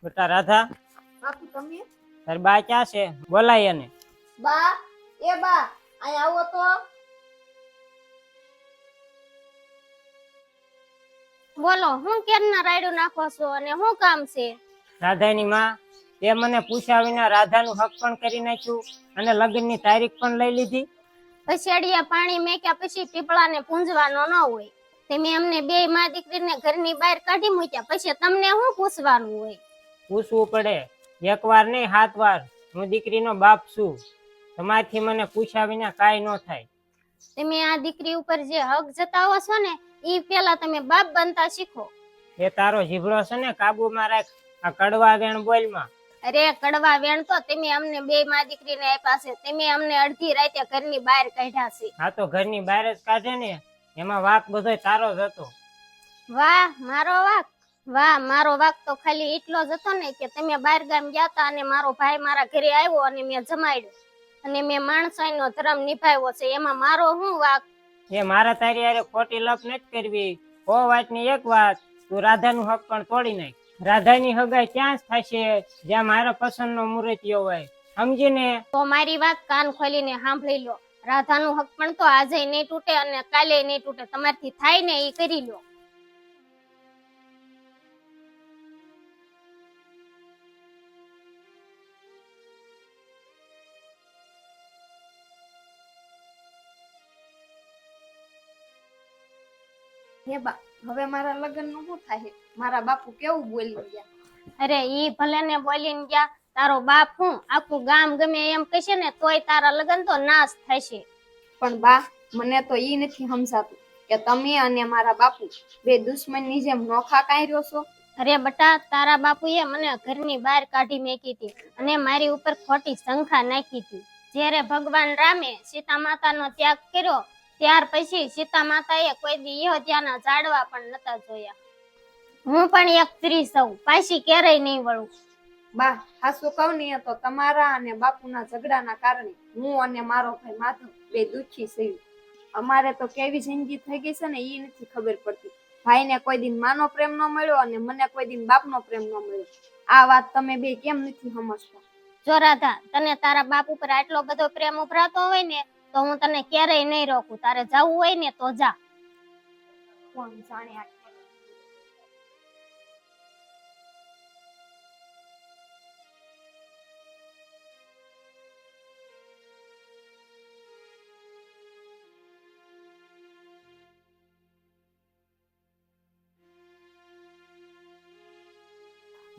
બેટા રાધા, બાપુ તમે તારી બા ક્યાં છે? બોલાય એને. બા, એ બા અહીં આવો તો. બોલો, હું કેરના રાયડું નાખો છો અને શું કામ છે? રાધાની માં, તે મને પૂછ્યા વિના રાધાનું હક પણ કરી નાખ્યું અને લગ્નની તારીખ પણ લઈ લીધી. પછેડિયા પાણી મેક્યા પછી પીપળાને પૂંજવાનો ન હોય. તમે અમને બે માં દીકરીને ઘરની બહાર કાઢી મૂક્યા પછી તમને શું પૂછવાનું હોય? પૂછવું પડે, એક વાર નહીં 7 વાર. હું દીકરીનો બાપ છું. તમારથી મને પૂછ્યા વિના કાંઈ ન થાય. તમે આ દીકરી ઉપર જે હક જતાવો છો ને ઈ પેલા તમે બાપ બનતા શીખો. એ તારો જીભડો છે ને કાબુમાં રાખ. આ કડવા વેણ બોલમાં. અરે કડવા વેણ તો તમે અમને બે માં દીકરીને આપ્યા છે. તમે અમને અડધી રાતે ઘરની બહાર કાઢ્યા છે. આ તો ઘરની બહાર જ કાઢે ને, એમાં વાક બધોય તારો જ હતો. વાહ મારો વાક, વાહ મારો વાક તો ખાલી એટલો જ હતો ને કે તમે બહાર ગામ ગયા તા અને મારો ભાઈ મારા ઘરે આવ્યો અને મેં જમાડ્યો અને મેં માણસાઈનો ધર્મ નિભાવ્યો છે. એમાં મારો શું વાક? એ મારા તારી હારે ખોટી લપ નથી કરવી. ઓ વાતની એક વાત, તું રાધાનું હક પણ તોડી નાખ. રાધાની હગાઈ ક્યાં જ થશે જ્યાં મારા પસંદનો મૂર્તિયો હોય, સમજીને? તો મારી વાત કાન ખોલીને સાંભળી લો. રાધાનું હક પણ તો આજે નહીં તૂટે અને કાલે નહીં તૂટે. તમારથી થાય ને એ કરી લો. હે બા, હવે મારા લગ્નનું શું થાય? મારા બાપુ કેવું બોલી ગયા. અરે ઈ ભલે ને બોલીને ગયા, તારો બાપ હું આખું ગામ ગમે એમ કહેશે ને તોય તારા લગ્ન તો નાશ થશે. પણ બા, મને તો ઈ નથી સમજાતું કે તમે અને મારા બાપુ બે દુશ્મનની જેમ નોખા કાંઈ રહ્યો છો. અરે બટા, તારા બાપુએ મને ઘરની બહાર કાઢી મેકી હતી અને મારી ઉપર ખોટી શંકા નાખી હતી. જ્યારે ભગવાન રામે સીતા માતાનો ત્યાગ કર્યો ત્યાર પછી સીતા માતાએ કોઈ દી અયોધ્યાના ઝાડવા પણ નતા જોયા. હું પણ એક સ્ત્રી છું, પાછી ક્યારેય નહીં વળું. બા, હાસુ કહું ને તો તમારા અને બાપુના ઝઘડાના કારણે હું અને મારો ભાઈ માધવ બે દુઃખી છીએ. અમારે તો કેવી જિંદગી થઈ ગઈ છે ને ઈ નથી ખબર પડતી. ભાઈને કોઈ દિન માનો પ્રેમ ન મળ્યો અને મને કોઈ દિન બાપનો પ્રેમ ન મળ્યો. આ વાત તમે બે કેમ નથી સમજતા? જો રાધા, તને તારા બાપ ઉપર આટલો બધો પ્રેમ ઉભરાતો હોય ને તો હું તને ક્યારેય નહીં રોકું. તારે જવું હોય ને તો જા. કોણ જાણે આ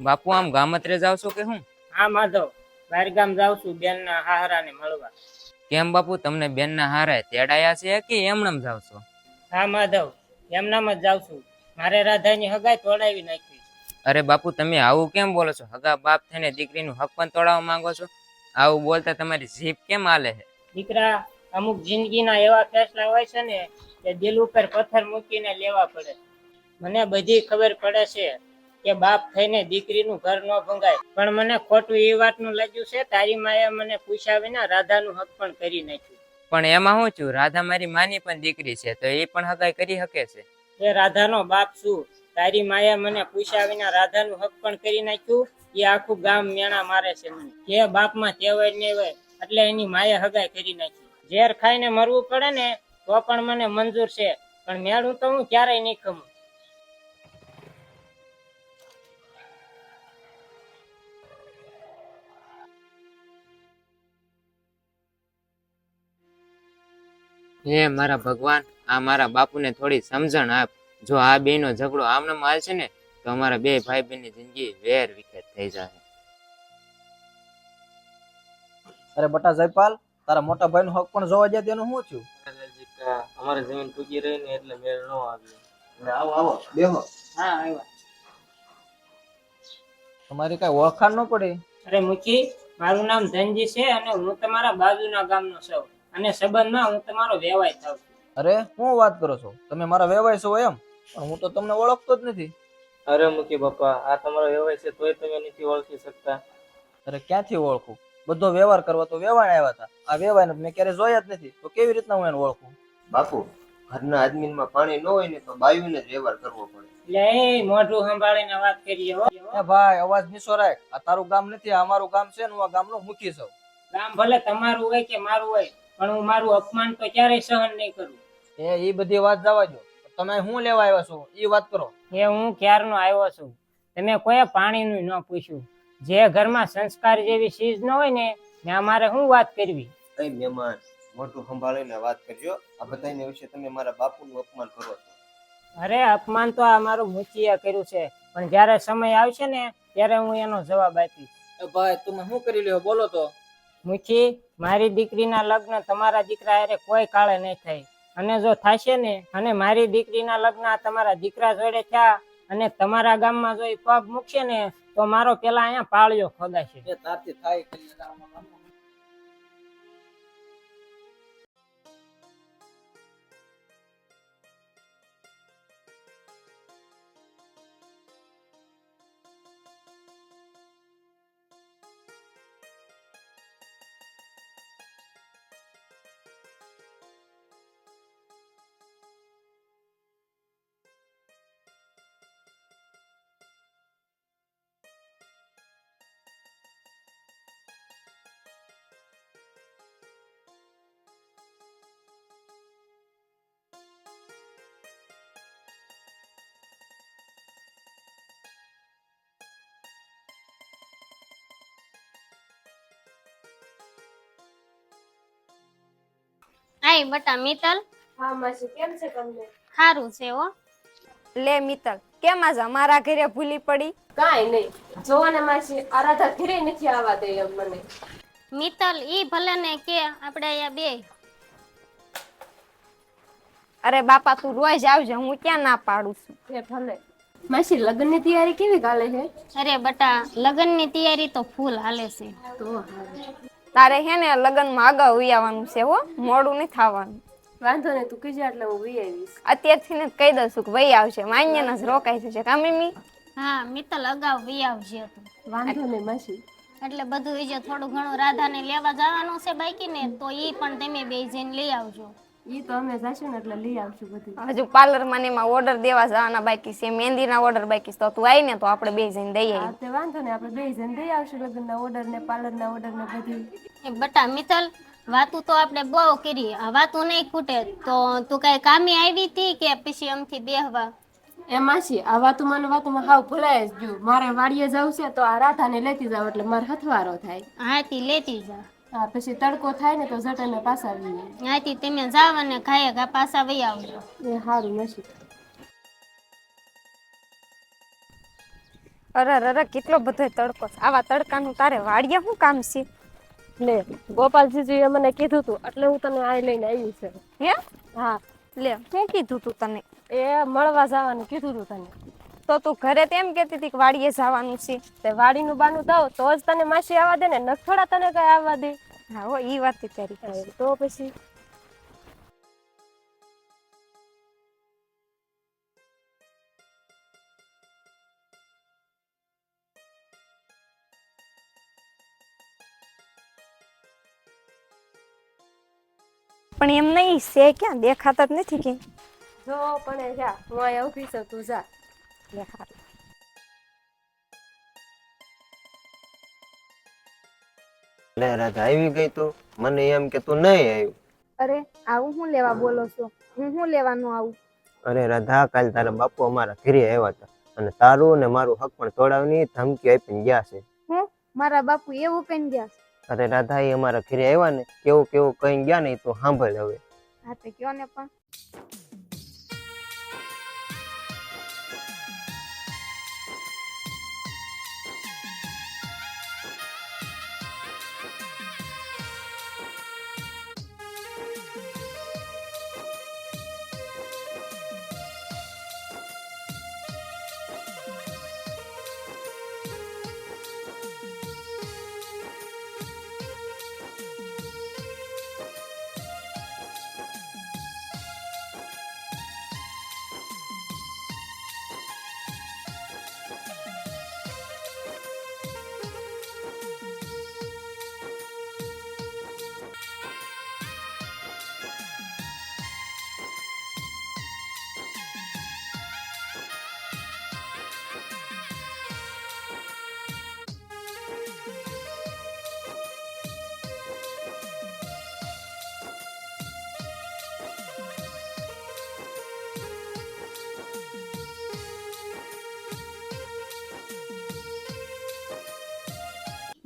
બાપુ આમ ગામત્રે જાવ છો કે હું? હા માધવ, બહાર ગામ જાઉં છું બેનના હાહરાને મળવા. કેમ બાપુ, તમને બેન ના હારે તેડાયા છે કે એમનેમ જાવ છો? હા માધવ, એમનામ જ જાઉં છું. મારે રાધાની હગાઈ તોડાવી નાખવી. અરે બાપુ, તમે આવું કેમ બોલો છો? હગા બાપ થઈને દીકરીનું હક પણ તોડાવવા માંગો છો? આવું બોલતા તમારી જીભ કેમ હાલે છે? દીકરા, અમુક જિંદગીના એવા ફેસલા હોય છે ને કે દિલ ઉપર પથ્થર મૂકીને લેવા પડે. મને બધી ખબર પડે છે કે બાપ થઈને દીકરીનું ઘર ન ભંગાય, પણ મને ખોટું એ વાતનું લાગ્યું છે તારી માએ મને પૂછ્યા વિના રાધાનું હક પણ કરી નાખ્યું. પણ એમાં શું છું, રાધા મારી માની પણ દીકરી છે તો એ પણ હગાઈ કરી શકે છે. એ રાધાનો બાપ છું. તારી માએ મને પૂછ્યા વિના રાધાનું હક પણ કરી નાખ્યું. એ આખું ગામ મેણા મારે છે મને. જે બાપમાં તેવાય નહીં હોય એટલે એની માએ હગાઈ કરી નાખી. ઝેર ખાઈને મરવું પડે ને તો પણ મને મંજૂર છે, પણ મેળું તો હું ક્યારેય નહીં ખમું. હે મારા ભગવાન, આ મારા બાપુને થોડી સમજણ આપ. જો આ બે નો ઝઘડો આમને હાલ છે ને તો અમારા બે ભાઈ બહેનની જિંદગી વેર વિખેર થઈ જાય. અરે બટા જયપાલ, તારા મોટા ભાઈ નું હક પણ જોવા જાય તેનું શું થયું? અમારે જમીન ટૂંકી રહી ને એટલે મેળ ન આવ્યો. આવો આવો બેહો. હા આવ્યા. તમારી કઈ ઓળખાણ ન પડી? અરે મુખી, મારું નામ ધનજી છે અને હું તમારા બાજુના ગામનો છું અને સંબંધમાં હું તમારો વેવાય થાઉં છું. અરે હું વાત કરો છો? તમે મારા વેવાય છો એમ? પણ હું તો તમને ઓળખતો જ નથી. અરે મૂકી બાપા, આ તમારો વ્યવહાર છે તોય તમે નથી ઓળખી શકતા. અરે ક્યાંથી ઓળખું? બધો વ્યવહાર કરવા તો વેવાય આવ્યા હતા. આ વેવાય મેં ક્યારે જોયા જ નથી, તો કેવી રીતના હું એને ઓળખું? બાપુ, ઘરના આદમીમાં પાણી ન હોય ને તો બાયુને જ વ્યવહાર કરવો પડે. એટલે એ મોઢું સંભાળીને વાત કરીએ હો. એ ભાઈ અવાજ નીચો રાખ. આ તારું ગામ નથી, આ અમારું ગામ છે ને હું આ ગામનો મુખી છું. ગામ ભલે તમારું હોય કે મારું હોય, પણ હું મારું અપમાન તો ક્યારેય સહન નહીં કરું. એ બધી વાત જવા દો. તમે શું લેવા આવ્યા છો એ વાત કરો. એ હું ક્યારનો આવ્યો છું. તમે કોઈ પાણીનું ન પૂછ્યું. જે ઘરમાં સંસ્કાર જેવી ચીજ ન હોય ને ત્યાં મારે શું વાત કરવી? કઈ મહેમાન, મોઢું સંભાળીને વાત કરજો. આ બધાને વિશે તમે મારા બાપુનું અપમાન કરો છો. અરે અપમાન તો આ મારું મુચીએ કર્યું છે, પણ જ્યારે સમય આવશે ને ત્યારે હું એનો જવાબ આપીશ. એ ભાઈ તમે શું કરી લ્યો બોલો તો. મુચી, મારી દીકરીના લગ્ન તમારા દીકરા હારે કોઈ કાળે નહીં થાય. અને જો થાશે ને અને મારી દીકરીના લગ્ન આ તમારા દીકરા જોડે થયા અને તમારા ગામમાં જો ઈ પગ મૂકશે ને તો મારો પેલા અહીંયા પાળ્યો ખોદાશે. એ તારથી થાય કરી લે. આય બટા મિત્તલ, હા માસી, કેમ છે તમને? ખારું છે હો. લે મિત્તલ, કેમ આજ અમારા ઘરે ભૂલી પડી? કાંઈ નહીં, જોવો ને માસી, આરાધા ઘરે નથી આવવા દે એમ મને. મિત્તલ ઈ ભલે ને કે આપણે અહીંયા બે. અરે બાપા તું રોજ આવજે, હું ક્યાં ના પાડું છું. એ ભલે. માસી, લગ્નની તૈયારી કેવી ચાલે છે? અરે બટા, લગ્નની તૈયારી તો ફૂલ હાલે છે. તો હારું. તારે હે ને લગ્નમાં અગાઉ વી આવવાનું છે હો, મોડું નહીં થવાનું. વાંધો નહીં, તું કીજે એટલે હું વી આવીશ. અત્યારથી ને જ કહી દઉં છું કે વહી આવશે, માન્યના જ રોકાઈ જશે કા મમ્મી? હા મિત્તલ અગાઉ વી આવજે તું. વાંધો નહીં માસી. એટલે બધું ઈ જે થોડું ઘણું રાધાને લેવા જવાનું છે બાકી ને તો ઈ પણ તમે બે જઈને લઈ આવજો. ઈ તો અમે જશું ને એટલે લઈ આવશું બધું. હજુ પાર્લરમાં ને એમાં ઓર્ડર દેવા જવાના બાકી છે, મહેંદીના ઓર્ડર બાકી છે, તો તું આવી ને તો આપણે બે જઈને દઈ હા આવીએ. તે વાંધો નહીં, આપણે બે જણ દઈ આવશું લગ્નના ઓર્ડર ને પાર્લરના ઓર્ડર ને બધું. એ બટા મિત્તલ, વાતું તો આપણે બહુ કરી, આ વાતું નહીં ખૂટે તો તું કઈ કામે આવી હતી કે પછી અમથી બેહવા? એ માસી, આ વાતુમાં હાવ ભૂલાય જ ગયું. મારે વાડીએ જવું છે તો આ રાધાને લેતી જાવ એટલે મારે હથવારો થાય. હાથી લેતી જા. હા પછી તડકો થાય ને તો જટને પાછા આવીએ. હાથી તમે જાવ અને ખાય ઘા પાછા વહી આવજો. એ સારું માસી. અરે કેટલો બધો તડકો છે. આવા તડકાનું તારે વાડિયા શું કામ છે? લે, ગોપાલજીજીએ મને કીધું તું એટલે હું તને આ લઈને આવી છે. હે? હા, લે શું કીધું તું તને? એ મળવા જવાનું કીધું તું તને. તો તું ઘરે તેમ કહેતી હતી કે વાડીએ જવાનું છે. તે વાડીનું બાનું દઉં તો જ તને માસી આવવા દે ને, ન થોડા તને કઈ આવવા દે. હા હો, ઈ વાત તારી. તો પછી પણ એમ નહીં છે, ક્યાં દેખાતા જ નથી કે. જો પણ એ જા, હું અહીંયા ઊભી છું, તું જા. લે હારું. લે રાધા આવી ગઈ તું, મને એમ કે તું નહીં આવ્યું. અરે આવું હું લેવા બોલો છો? હું શું લેવાનું આવું? અરે રાધા, કાલ તારા બાપુ અમારા ઘરે આવ્યા હતા અને તારું ને મારું હક પણ તોડાવની ધમકી આપીને ગયા છે. હું મારા બાપુ એવું કઈ ગયા છે? અરે રાધા, એ અમારા ઘરે આવ્યા ને કેવું કેવું કઈ ગયા ને તું સાંભળ હવે. હા તો કયો ને પણ.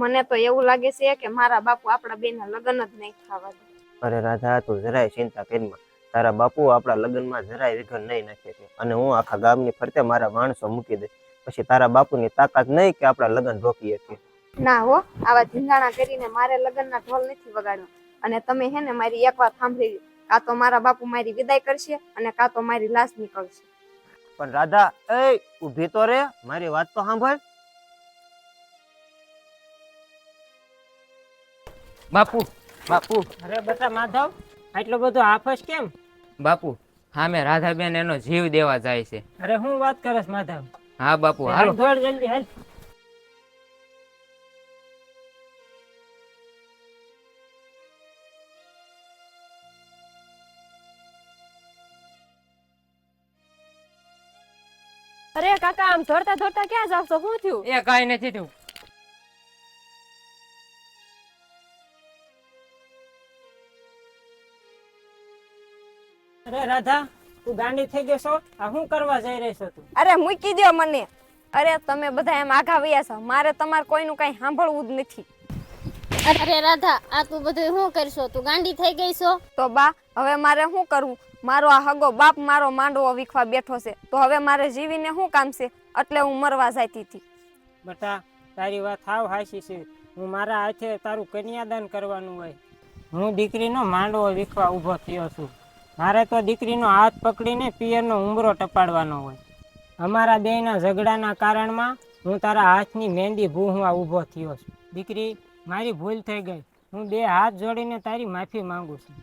મને તો એવું લાગે છે કે મારા બાપુ આપણા બેના લગ્ન જ નહીં થવા દે. અરે રાધા તું જરાય ચિંતા કરીમાં. તારા બાપુ આપણા લગ્નમાં જરાય વિઘન નહીં નાખે છે અને હું આખા ગામની ફરતે મારા માણસો મૂકી દે પછી તારા બાપુની તાકાત નહીં કે આપણા લગ્ન રોકી શકીએ. ના હો, આવા ધીંગાણા કરીને મારે લગ્નના ઢોલ નથી વગાડવા. અને તમે હે ને મારી એક વાત સાંભળી લો, કાં તો મારા બાપુ મારી વિદાય કરશે અને કાં તો મારી લાશ નીકળશે. પણ રાધા એ ઊભી તો રે, મારી વાત તો સાંભળ. બાપુ બાપુ અરે બેટા માધવ, આટલો બધો આફસ કેમ? બાપુ હા મેં રાધાબેન એનો જીવ દેવા જાય છે. અરે હું વાત કરસ માધવ? હા બાપુ હાલો. દોડ જલ્દી હાલ. અરે કાકા આમ ધોરતા ધોરતા ક્યાં જાવ છો? શું થયું? એ કાંઈ નથી થયું. અરે રાધા, તું ગાંડી થઈ ગઈ છો? આ શું કરવા જઈ રહી છો તું? અરે મૂકી દો મને. અરે તમે બધા એમ આઘા વયા છો, મારે તમારે કોઈનું કઈ સાંભળવું જ નથી. અરે રાધા, આ તું બધું શું કરશો? તું ગાંડી થઈ ગઈ છો? તો બા હવે મારે શું કરવું? મારો આ હગો બાપ મારો માંડવો વીખવા બેઠો છે, તો હવે મારે જીવીને શું કામ છે? એટલે હું મરવા જતી હતી. બેટા તારી વાત હાવ હાચી છે. હું મારા હાથે તારું કન્યાદાન કરવાનું હોય. હું દીકરીનો માંડવો વીખવા ઊભો થયો છું. મારે તો દીકરીનો હાથ પકડીને પિયરનો ઉંબરો ટપાડવાનો હોય. અમારા બેયના ઝઘડાના કારણમાં હું તારા હાથની મહેંદી ભૂહવા ઊભો થયો છું. દીકરી, મારી ભૂલ થઈ ગઈ. હું બે હાથ જોડીને તારી માફી માંગુ છું.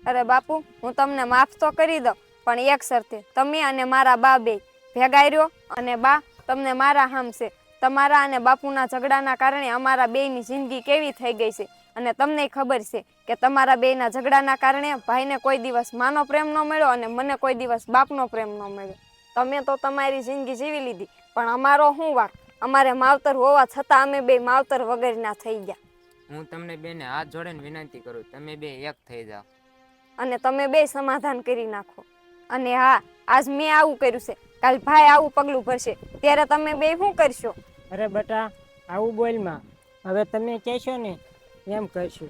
અરે બાપુ, હું તમને માફ તો કરી દઉં, પણ એક શરતે, તમે અને મારા બા બે ભેગા રહ્યો. અને બા, તમને મારા હામ છે. તમારા અને બાપુના ઝઘડાના કારણે અમારા બેયની જિંદગી કેવી થઈ ગઈ છે. અને તમને ખબર છે કે તમારા બેયના ઝઘડાના કારણે ભાઈને કોઈ દિવસ માનો પ્રેમ ન મળ્યો અને મને કોઈ દિવસ બાપનો પ્રેમ ન મળ્યો. તમે તો તમારી જિંદગી જીવી લીધી, પણ અમારો શું વાંક? અમારે માવતર હોવા છતાં અમે બે માવતર વગરના થઈ ગયા. હું તમને બેને હાથ જોડીને વિનંતી કરું, તમે બે એક થઈ જાઓ અને તમે બે સમાધાન કરી નાખો. અને હા, આજ મેં આવું કર્યું છે, કાલ ભાઈ આવું પગલું ભરશે, ત્યારે તમે બે શું કરશો? અરે બેટા, આવું બોલમાં. હવે તમે કહેશો ને એમ કરશું.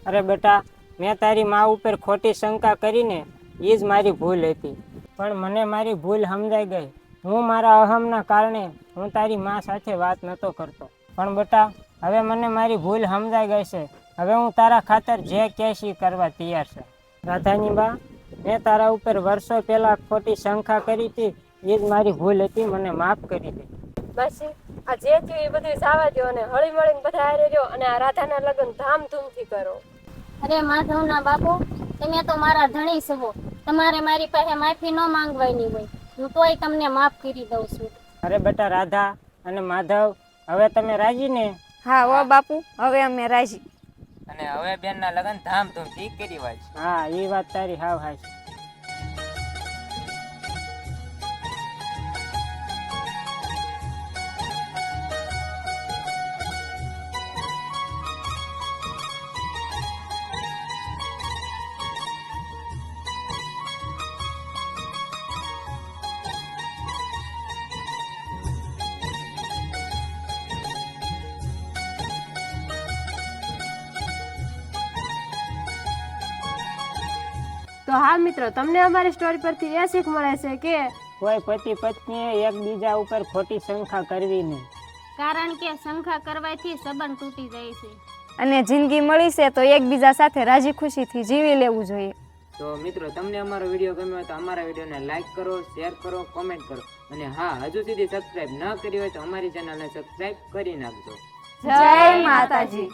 અરે બેટા, મેં તારી મા ઉપર ખોટી શંકા કરીને એ જ મારી ભૂલ હતી. પણ મને મારી ભૂલ સમજાઈ ગઈ. હું મારા અહમના કારણે હું તારી મા સાથે વાત નહોતો કરતો. પણ બેટા, હવે મને મારી ભૂલ સમજાઈ ગઈ છે. હવે હું તારા ખાતર જે કહેશ એ કરવા તૈયાર છે. રાધાની બા, મેં તારા ઉપર વર્ષો પહેલા ખોટી શંકા કરી હતી. એ જ મારી ભૂલ હતી, મને માફ કરી દે. બસ આ જે થયું એ બધું જવા દો અને હળી મળીને બધા હારે રહ્યો અને આ રાધાના લગ્ન ધામધૂમથી કરો. અરે માધવના બાપુ, તમે તો મારા ધણી છો. તમારે મારી પાસે માફી ન માંગવાની હોય. હું તોય તમને માફ કરી દઉં છું. અરે બેટા રાધા અને માધવ, હવે તમે રાજી ને? હા હો બાપુ, હવે અમે રાજી. અને હવે બેનના લગ્ન ધામધૂમથી કરી વાય. હા, એ વાત તારી હાવ હાચી. તો હા મિત્રો, તમને અમારી સ્ટોરી પરથી એ શીખ મળે છે કે કોઈ પતિ પત્નીએ એકબીજા ઉપર ખોટી શંકા કરવી નહીં. કારણ કે શંકા કરવાથી સંબંધ તૂટી જાય છે. અને જિંદગી મળી છે તો એકબીજા સાથે રાજી ખુશીથી જીવી લેવું જોઈએ. તો મિત્રો, તમને અમારો વિડીયો ગમ્યો હોય તો અમારા વિડીયોને લાઈક કરો, શેર કરો, કોમેન્ટ કરો. અને હા, હજુ સુધી સબસ્ક્રાઇબ ન કરી હોય તો અમારી ચેનલને સબસ્ક્રાઇબ કરી નાખજો. જય માતાજી.